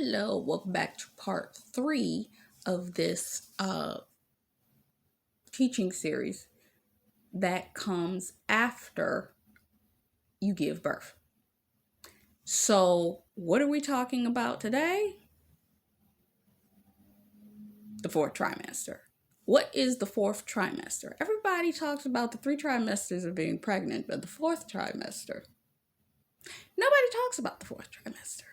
Hello, welcome back to part 3 of this teaching series that comes after you give birth. So, what are we talking about today? The fourth trimester. What is the fourth trimester? Everybody talks about the 3 trimesters of being pregnant, but the fourth trimester, nobody talks about the fourth trimester.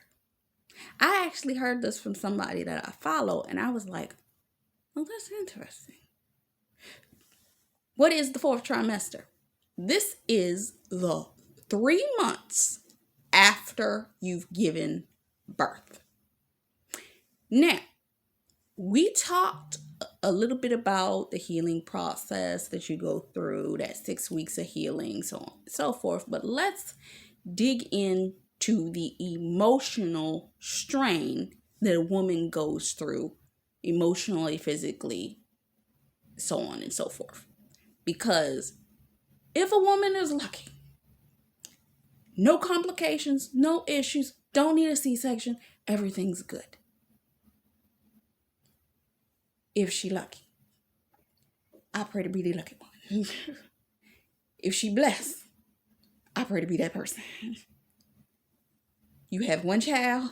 I actually heard this from somebody that I follow, and I was like, well, that's interesting. What is the fourth trimester? This is the 3 months after you've given birth. Now, we talked a little bit about the healing process that you go through, that 6 weeks of healing, so on and so forth, but let's dig into the emotional strain that a woman goes through emotionally, physically, so on and so forth. Because if a woman is lucky, no complications, no issues, don't need a C-section, everything's good. If she lucky, I pray to be the lucky one. If she blessed, I pray to be that person. You have one child,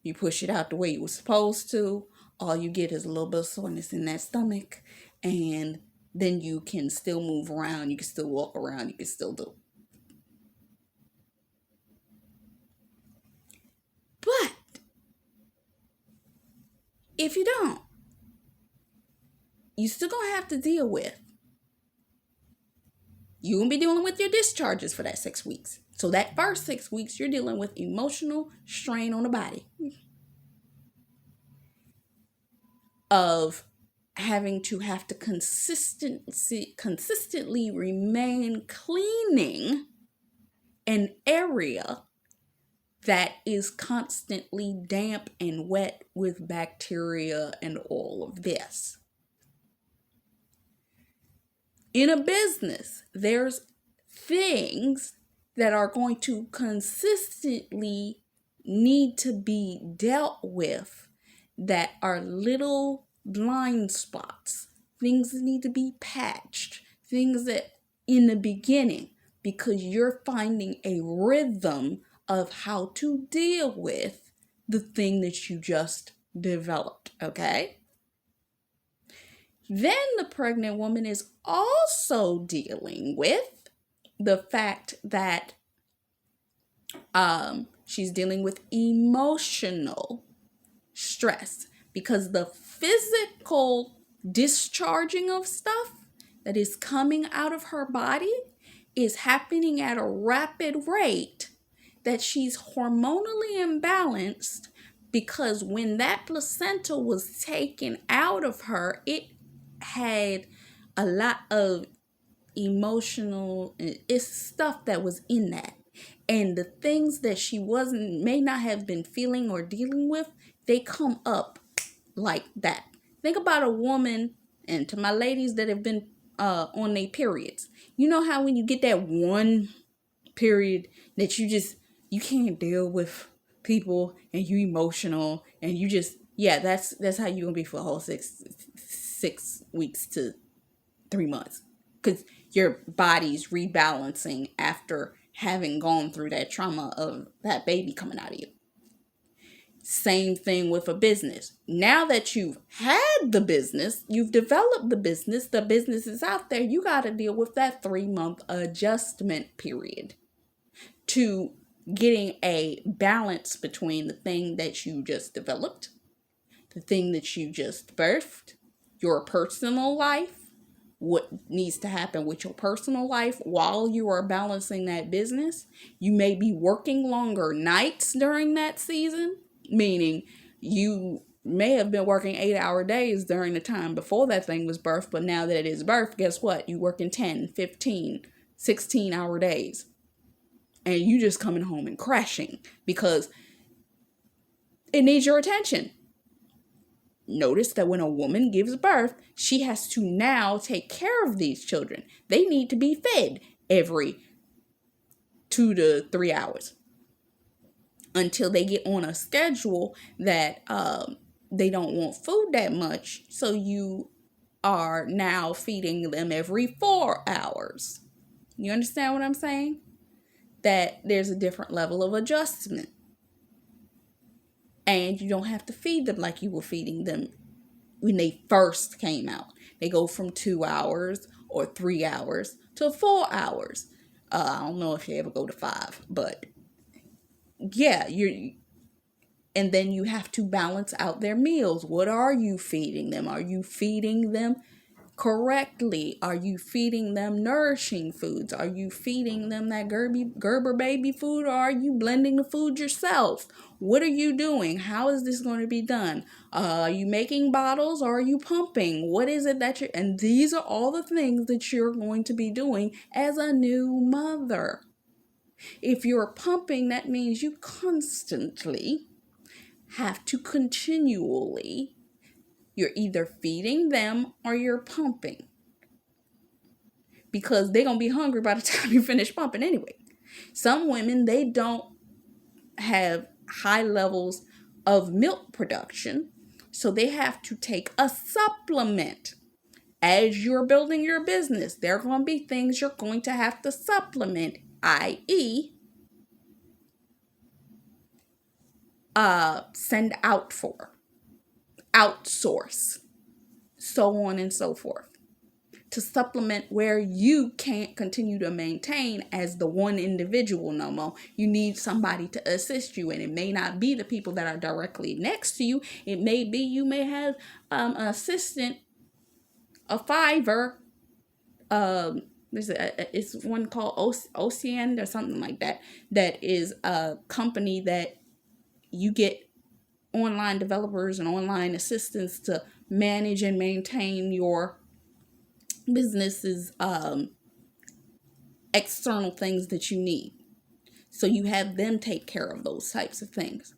you push it out the way you were supposed to, all you get is a little bit of soreness in that stomach, and then you can still move around, you can still walk around, you can still do. But if you don't, you still gonna have to deal with, you're gonna be dealing with your discharges for that 6 weeks. So that first 6 weeks, you're dealing with emotional strain on the body of having to consistently remain cleaning an area that is constantly damp and wet with bacteria and all of this. In a business, there's things that are going to consistently need to be dealt with that are little blind spots, things that need to be patched, things that in the beginning, because you're finding a rhythm of how to deal with the thing that you just developed, okay? Then the pregnant woman is also dealing with the fact that she's dealing with emotional stress, because the physical discharging of stuff that is coming out of her body is happening at a rapid rate that she's hormonally imbalanced, because when that placenta was taken out of her, it had a lot of emotional stuff that was in that, and the things that she may not have been feeling or dealing with, they come up like that. Think about a woman, and to my ladies that have been on their periods, you know how when you get that one period that you can't deal with people, and you emotional, and you just, that's how you're gonna be for the whole six weeks to 3 months, because your body's rebalancing after having gone through that trauma of that baby coming out of you. Same thing with a business. Now that you've had the business, you've developed the business is out there, you got to deal with that 3-month adjustment period to getting a balance between the thing that you just developed, the thing that you just birthed, your personal life, what needs to happen with your personal life while you are balancing that business. You may be working longer nights during that season, meaning you may have been working 8-hour days during the time before that thing was birthed, but now that it is birthed, guess what? You work in 10, 15, 16-hour days. And you just coming home and crashing because it needs your attention. Notice that when a woman gives birth, she has to now take care of these children. They need to be fed every 2 to 3 hours. until they get on a schedule that they don't want food that much. So you are now feeding them every 4 hours. You understand what I'm saying? That there's a different level of adjustment. And you don't have to feed them like you were feeding them when they first came out. They go from 2 hours or 3 hours to 4 hours. I don't know if you ever go to 5, but yeah, and then you have to balance out their meals. What are you feeding them? Are you feeding them correctly? Are you feeding them nourishing foods? Are you feeding them that Gerber baby food, or are you blending the food yourself? What are you doing? How is this going to be done? Are you making bottles, or are you pumping? What is it that and these are all the things that you're going to be doing as a new mother. If you're pumping, that means you constantly have to continually, you're either feeding them or you're pumping, because they're going to be hungry by the time you finish pumping anyway. Some women, they don't have high levels of milk production, so they have to take a supplement. As you're building your business, there are going to be things you're going to have to supplement, i.e., send out for, outsource, so on and so forth, to supplement where you can't continue to maintain as the one individual no more. You need somebody to assist you, and it may not be the people that are directly next to you. It may be you may have an assistant, a Fiverr. It's one called Ocean or something like that. That is a company that you get online developers and online assistants to manage and maintain your business's external things that you need. So you have them take care of those types of things.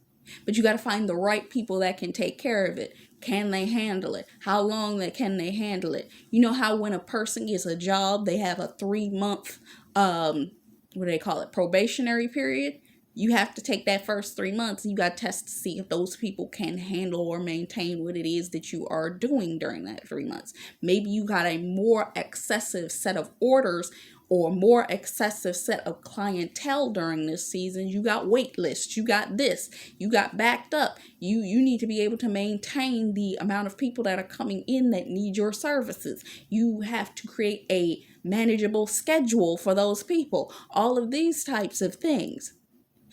But you got to find the right people that can take care of it. Can they handle it? How long can they handle it? You know how when a person gets a job, they have a 3-month, what do they call it, probationary period? You have to take that first 3 months. You got to test to see if those people can handle or maintain what it is that you are doing during that 3 months. Maybe you got a more excessive set of orders or more excessive set of clientele during this season. You got wait lists, you got this, you got backed up. You need to be able to maintain the amount of people that are coming in that need your services. You have to create a manageable schedule for those people. All of these types of things,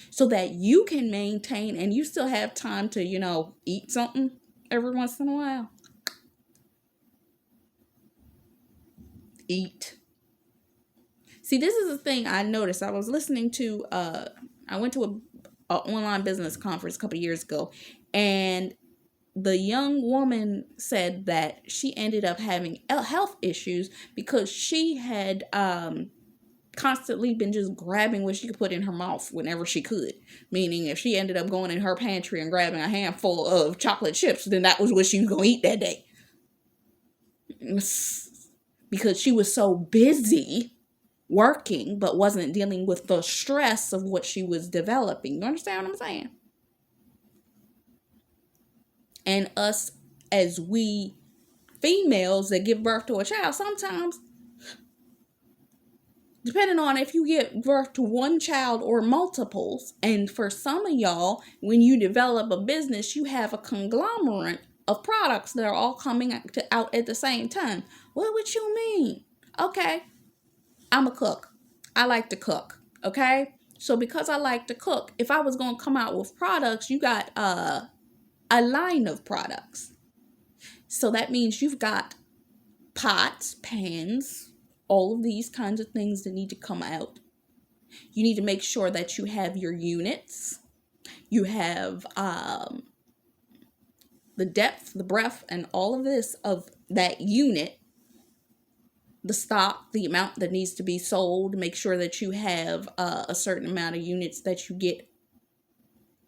so that you can maintain and you still have time to, eat something every once in a while. Eat. See, this is the thing I noticed. I was listening to, I went to a online business conference a couple of years ago, and the young woman said that she ended up having health issues because she had constantly been just grabbing what she could put in her mouth whenever she could. Meaning, if she ended up going in her pantry and grabbing a handful of chocolate chips, then that was what she was going to eat that day. Because she was so busy working, but wasn't dealing with the stress of what she was developing. You understand what I'm saying? And us, as we females that give birth to a child, sometimes, depending on if you give birth to one child or multiples, and for some of y'all, when you develop a business, you have a conglomerate of products that are all coming out at the same time. What would you mean? Okay, I'm a cook. I like to cook. Okay, so because I like to cook, if I was going to come out with products, you got a line of products. So that means you've got pots, pans, all of these kinds of things that need to come out. You need to make sure that you have your units. You have the depth, the breadth, and all of this of that unit. The stock, the amount that needs to be sold. Make sure that you have a certain amount of units that you get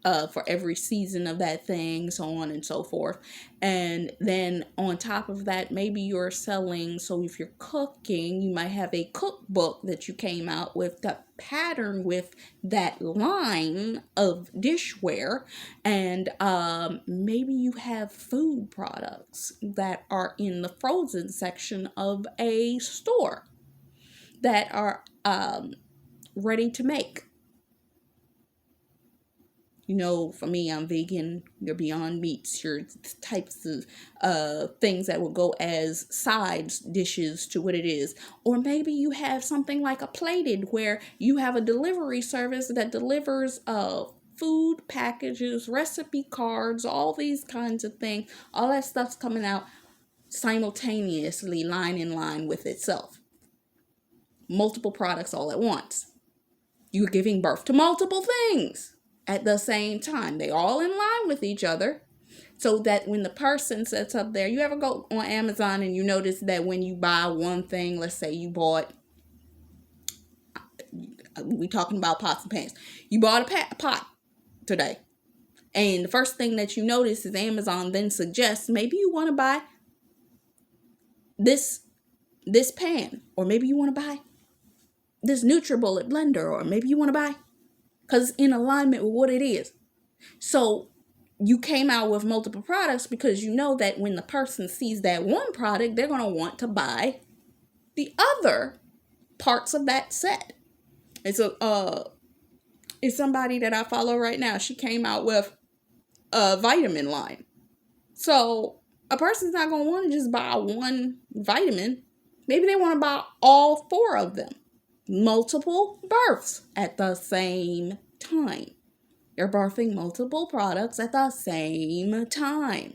for every season of that thing, so on and so forth. And then on top of that, maybe you're selling, so if you're cooking, you might have a cookbook that you came out with that pattern with that line of dishware. And maybe you have food products that are in the frozen section of a store that are ready to make. You know, for me, I'm vegan. Your Beyond Meats, your types of things that will go as sides dishes to what it is. Or maybe you have something like a Plated, where you have a delivery service that delivers food packages, recipe cards, all these kinds of things. All that stuff's coming out simultaneously, line in line with itself. Multiple products all at once. You're giving birth to multiple things at the same time. They all in line with each other, so that when the person sets up there, you ever go on Amazon and you notice that when you buy one thing, let's say you bought, we talking about pots and pans, you bought a pot today, and the first thing that you notice is Amazon then suggests maybe you want to buy this pan, or maybe you want to buy this NutriBullet blender, or maybe you want to buy, because it's in alignment with what it is. So you came out with multiple products because you know that when the person sees that one product, they're going to want to buy the other parts of that set. And so it's somebody that I follow right now. She came out with a vitamin line. So a person's not going to want to just buy one vitamin. Maybe they want to buy all 4 of them. Multiple births at the same time. You're birthing multiple products at the same time.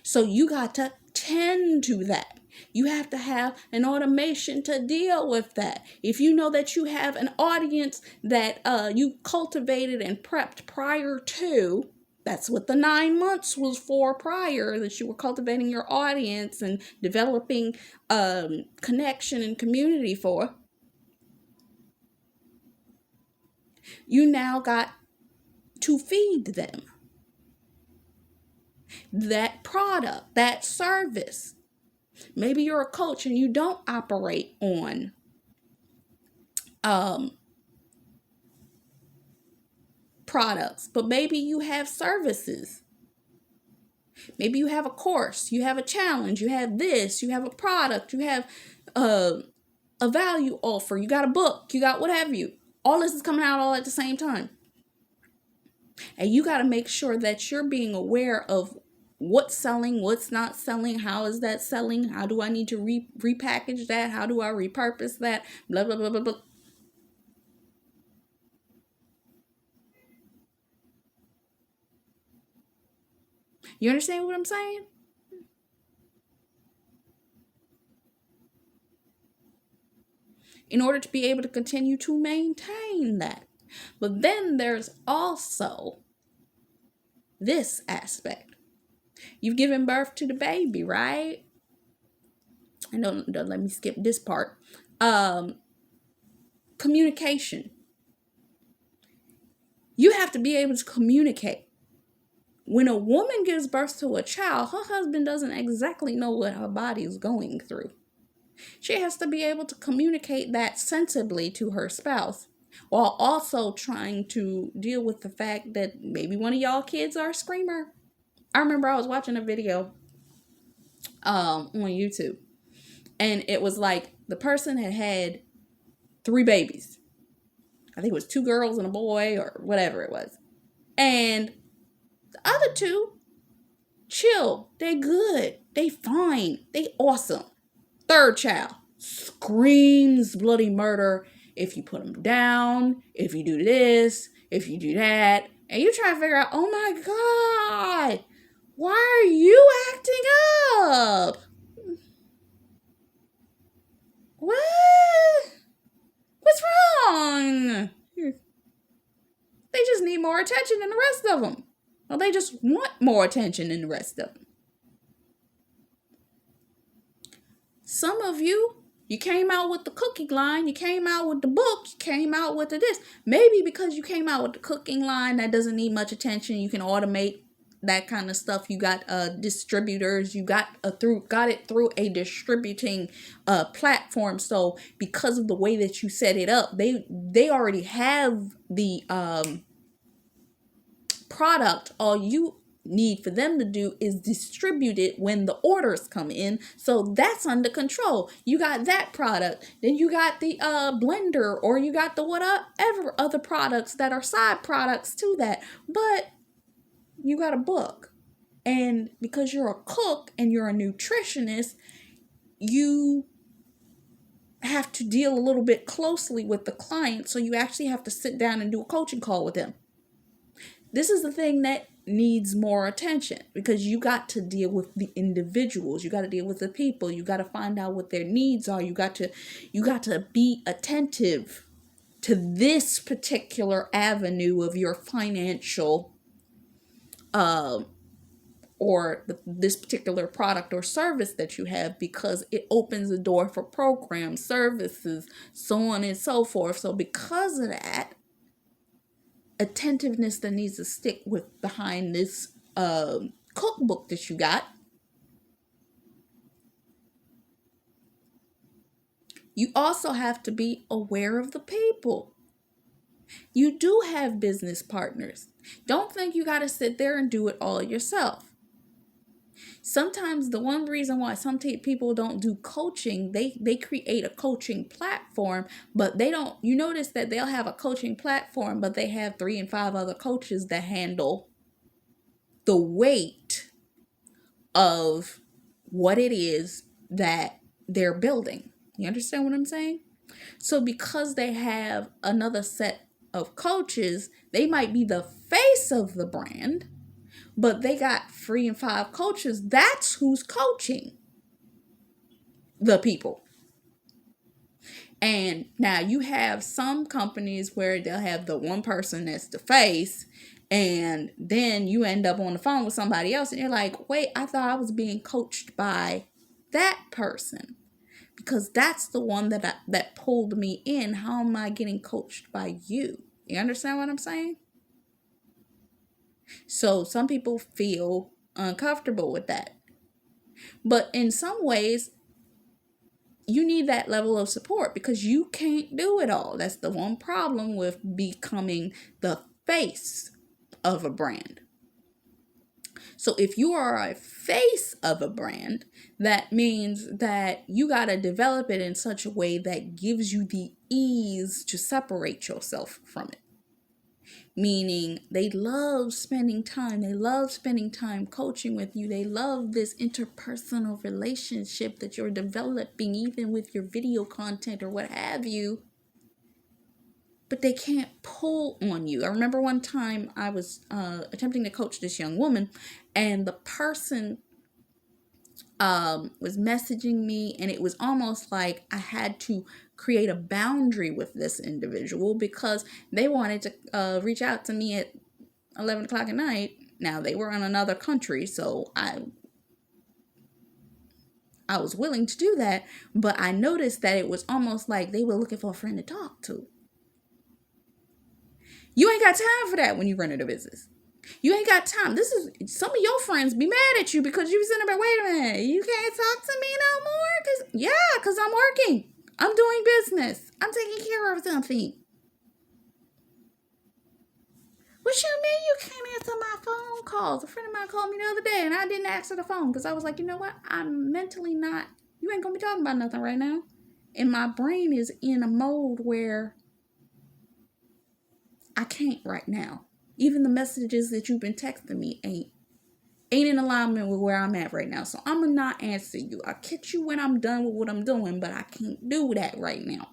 So you got to tend to that. You have to have an automation to deal with that. If you know that you have an audience that you cultivated and prepped prior to, that's what the 9 months was for prior, that you were cultivating your audience and developing connection and community for. You now got to feed them that product, that service. Maybe you're a coach and you don't operate on products, but maybe you have services. Maybe you have a course, you have a challenge, you have this, you have a product, you have a value offer, you got a book, you got what have you. All this is coming out all at the same time. And you got to make sure that you're being aware of what's selling, what's not selling, how is that selling, how do I need to repackage that, how do I repurpose that, blah, blah, blah, blah, blah. You understand what I'm saying? In order to be able to continue to maintain that. But then there's also this aspect. You've given birth to the baby, right? And don't let me skip this part. Communication. You have to be able to communicate. When a woman gives birth to a child, her husband doesn't exactly know what her body is going through. She has to be able to communicate that sensibly to her spouse, while also trying to deal with the fact that maybe one of y'all kids are a screamer. I remember I was watching a video on YouTube, and it was like the person had 3 babies. I think it was 2 girls and a boy or whatever it was. And the other 2, chill, they good, they fine, they awesome. 3rd child screams bloody murder if you put them down, if you do this, if you do that. And you try to figure out, oh my God, why are you acting up? What? What's wrong? They just need more attention than the rest of them. Well, they just want more attention than the rest of them. Some of you You came out with the cooking line, you came out with the book, you came out with the this. Maybe because you came out with the cooking line that doesn't need much attention, you can automate that kind of stuff. You got distributors, you got it through a distributing platform. So because of the way that you set it up, they already have the product. All you need for them to do is distribute it when the orders come in. So that's under control. You got that product. Then you got the blender, or you got the whatever other products that are side products to that. But you got a book. And because you're a cook and you're a nutritionist, you have to deal a little bit closely with the client. So you actually have to sit down and do a coaching call with them. This is the thing that needs more attention, because you got to deal with the individuals. You got to deal with the people. You got to find out what their needs are. You got to be attentive to this particular avenue of your financial or this particular product or service that you have, because it opens the door for programs, services, so on and so forth. So because of that, attentiveness that needs to stick with behind this cookbook that you got. You also have to be aware of the people. You do have business partners. Don't think you got to sit there and do it all yourself. Sometimes the one reason why some people don't do coaching, they create a coaching platform, but they don't, you notice that they'll have a coaching platform, but they have 3 and 5 other coaches that handle the weight of what it is that they're building. You understand what I'm saying? So because they have another set of coaches, they might be the face of the brand, but they got 3 and 5 coaches. That's who's coaching the people. And now you have some companies where they'll have the one person that's the face, and then you end up on the phone with somebody else and you're like, wait, I thought I was being coached by that person, because that's the one that pulled me in. How am I getting coached by you? You understand what I'm saying? So some people feel uncomfortable with that. But in some ways, you need that level of support, because you can't do it all. That's the one problem with becoming the face of a brand. So if you are a face of a brand, that means that you got to develop it in such a way that gives you the ease to separate yourself from it. Meaning they love spending time. They love spending time coaching with you. They love this interpersonal relationship that you're developing, even with your video content or what have you. But they can't pull on you. I remember one time I was attempting to coach this young woman, and the person was messaging me, and it was almost like I had to create a boundary with this individual, because they wanted to reach out to me at 11 o'clock at night. Now, they were in another country, so I was willing to do that, but I noticed that it was almost like they were looking for a friend to talk to. You ain't got time for that when you run a business. You ain't got time. This is, some of your friends be mad at you because you sitting there, wait a minute, you can't talk to me no more? Because I'm working. I'm doing business. I'm taking care of something. What you mean you can't answer my phone calls? A friend of mine called me the other day and I didn't answer the phone because I was like, you know what? I'm mentally not, you ain't going to be talking about nothing right now. And my brain is in a mode where I can't right now. Even the messages that you've been texting me ain't in alignment with where I'm at right now. So I'm going to not answer you. I'll catch you when I'm done with what I'm doing, but I can't do that right now.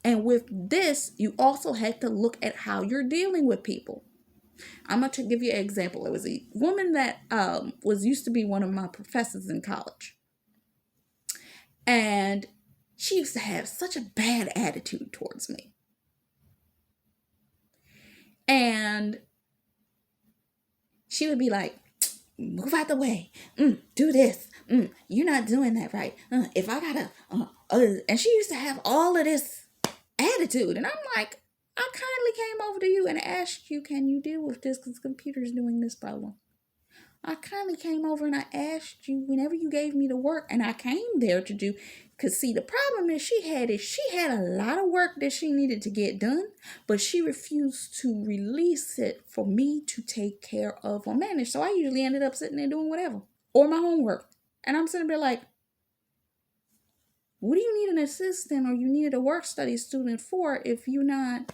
And with this, you also have to look at how you're dealing with people. I'm going to give you an example. It was a woman that used to be one of my professors in college. And she used to have such a bad attitude towards me. And she would be like, move out the way. Do this. You're not doing that right. If I gotta, and she used to have all of this attitude, and I'm like, I kindly came over to you and asked you, can you deal with this? Because the computer's doing this problem. I kindly came over and I asked you whenever you gave me the work, and I came there to do. Because see, the problem that she had is she had a lot of work that she needed to get done, but she refused to release it for me to take care of or manage. So I usually ended up sitting there doing whatever, or my homework. And I'm sitting there like, what do you need an assistant or you needed a work study student for if you're not?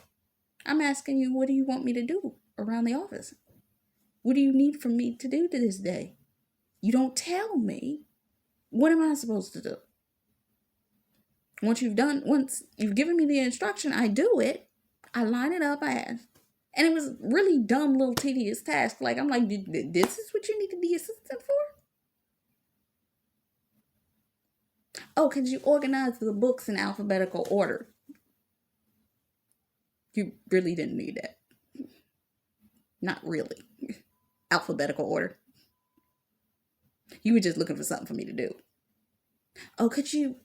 I'm asking you, what do you want me to do around the office? What do you need from me to do to this day? You don't tell me. What am I supposed to do? Once you've given me the instruction, I do it. I line it up, I ask. And it was really dumb, little tedious task. Like, I'm like, this is what you need to be assistant for? Oh, could you organize the books in alphabetical order? You really didn't need that. Not really. Alphabetical order. You were just looking for something for me to do. Oh, could you?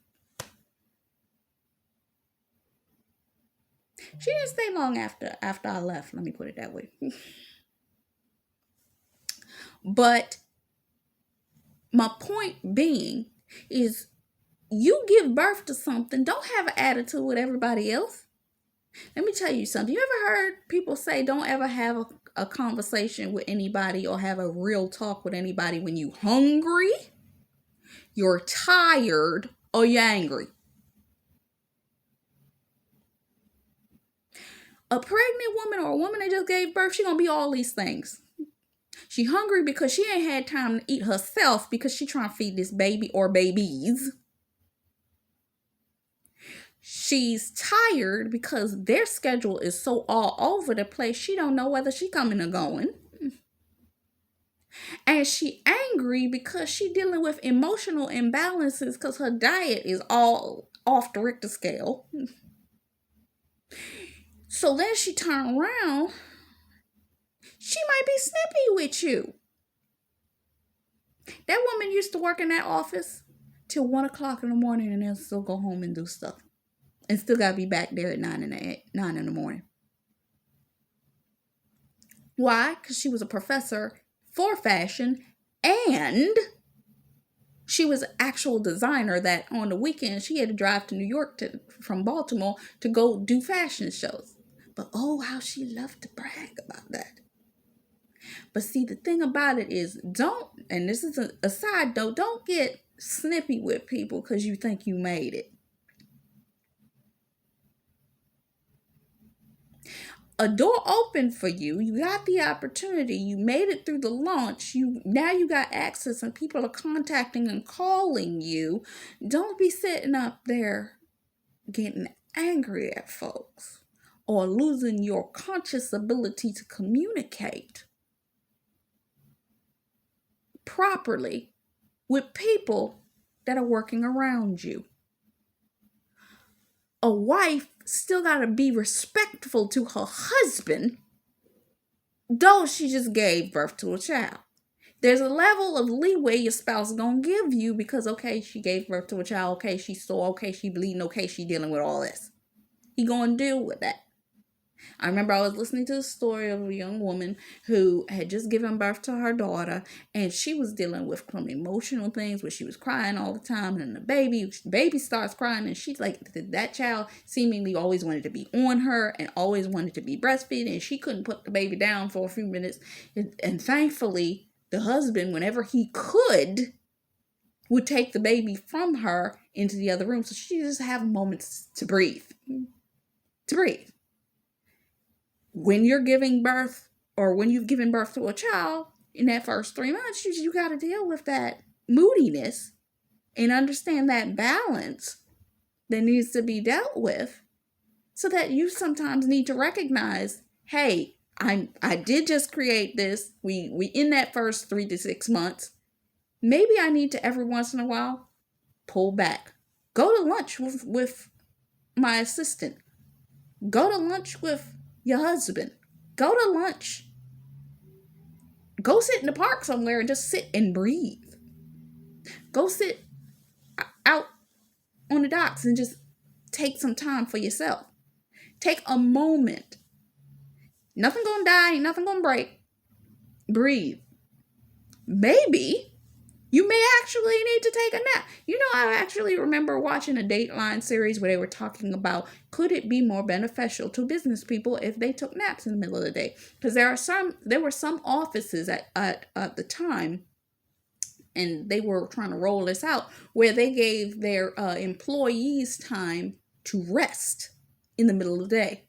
She didn't stay long after I left. Let me put it that way. But my point being is, you give birth to something, don't have an attitude with everybody else. Let me tell you something. You ever heard people say don't ever have a conversation with anybody or have a real talk with anybody when you're hungry, you're tired, or you're angry? A pregnant woman or a woman that just gave birth, she's going to be all these things. She hungry because she ain't had time to eat herself because she trying to feed this baby or babies. She's tired because their schedule is so all over the place, she don't know whether she coming or going. And she angry because she dealing with emotional imbalances because her diet is all off the Richter scale. So then she turn around, she might be snippy with you. That woman used to work in that office till 1 o'clock in the morning and then still go home and do stuff. And still got to be back there at 9 in the morning. Why? Because she was a professor for fashion, and she was an actual designer that on the weekend she had to drive to New York from Baltimore to go do fashion shows. But oh, how she loved to brag about that. But see, the thing about it is, and this is a side note, don't get snippy with people because you think you made it. A door opened for you. You got the opportunity. You made it through the launch. Now you got access and people are contacting and calling you. Don't be sitting up there getting angry at folks or losing your conscious ability to communicate properly with people that are working around you. A wife still got to be respectful to her husband, though she just gave birth to a child. There's a level of leeway your spouse is going to give you because, okay, she gave birth to a child, okay, she's sore, okay, she bleeding, okay, she dealing with all this. He going to deal with that. I remember I was listening to the story of a young woman who had just given birth to her daughter, and she was dealing with some emotional things where she was crying all the time, and the baby starts crying, and she's like, that child seemingly always wanted to be on her and always wanted to be breastfeeding, and she couldn't put the baby down for a few minutes. And thankfully, the husband, whenever he could, would take the baby from her into the other room so she just have moments to breathe. When you're giving birth or when you've given birth to a child in that first 3 months, you got to deal with that moodiness and understand that balance that needs to be dealt with so that you sometimes need to recognize, hey, I did just create this. We in that first 3 to 6 months. Maybe I need to every once in a while pull back. Go to lunch with my assistant. Go to lunch with your husband. Go to lunch Go sit in the park somewhere and just sit and breathe. Go sit out on the docks and just take some time for yourself. Take a moment. Nothing gonna die, nothing gonna break. Breathe. Maybe you may actually need to take a nap. I actually remember watching a Dateline series where they were talking about, could it be more beneficial to business people if they took naps in the middle of the day? Because there were some offices at the time, and they were trying to roll this out, where they gave their employees time to rest in the middle of the day.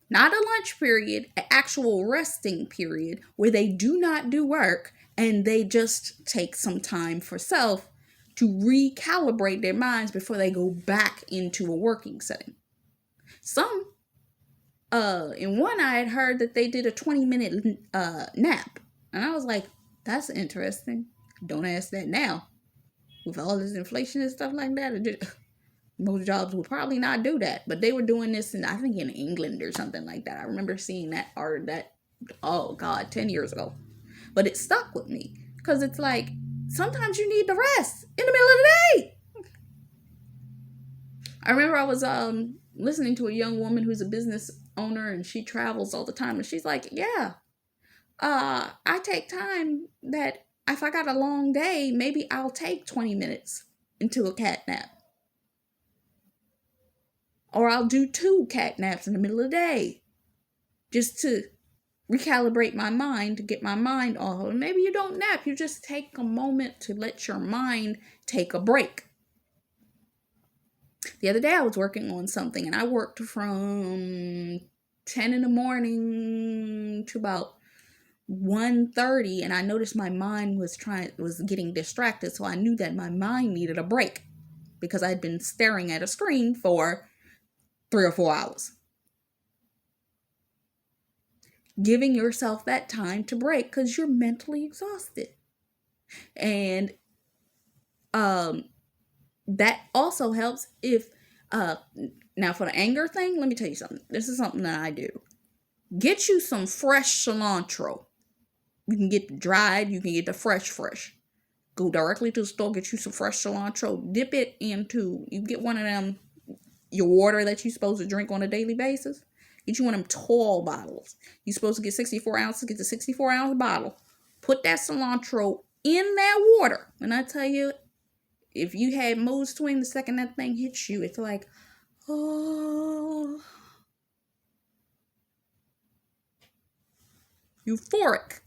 Not a lunch period, an actual resting period where they do not do work and they just take some time for self to recalibrate their minds before they go back into a working setting. In one I had heard that they did a 20-minute nap. And I was like, that's interesting. Don't ask that now. With all this inflation and stuff like that, most jobs would probably not do that. But they were doing this I think in England or something like that. I remember seeing that 10 years ago. But it stuck with me. Because it's like, sometimes you need to rest in the middle of the day. I remember I was listening to a young woman who's a business owner, and she travels all the time. And she's like, yeah, I take time that if I got a long day, maybe I'll take 20 minutes into a cat nap. Or I'll do 2 cat naps in the middle of the day just to recalibrate my mind, to get my mind off. Or maybe you don't nap. You just take a moment to let your mind take a break. The other day I was working on something, and I worked from 10 in the morning to about 1:30, and I noticed my mind was getting distracted, so I knew that my mind needed a break because I'd been staring at a screen for 3 or 4 hours. Giving yourself that time to break because you're mentally exhausted. And that also helps if now for the anger thing, let me tell you something. This is something that I do. Get you some fresh cilantro. You can get the dried, you can get the fresh. Go directly to the store, get you some fresh cilantro, dip it into, you get one of them, your water that you're supposed to drink on a daily basis. Get you one of them tall bottles. You're supposed to get 64 ounces, get the 64-ounce bottle. Put that cilantro in that water. And I tell you, if you had mood swing the second that thing hits you, it's like, oh, euphoric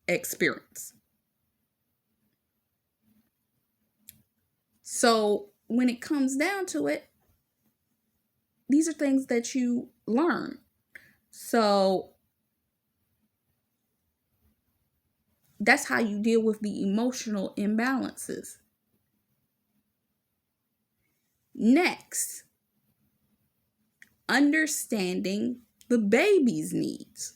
experience. So when it comes down to it, these are things that you learn. So that's how you deal with the emotional imbalances. Next, understanding the baby's needs.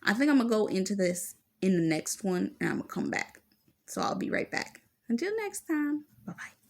I think I'm going to go into this in the next one, and I'm going to come back. So I'll be right back. Until next time, bye-bye.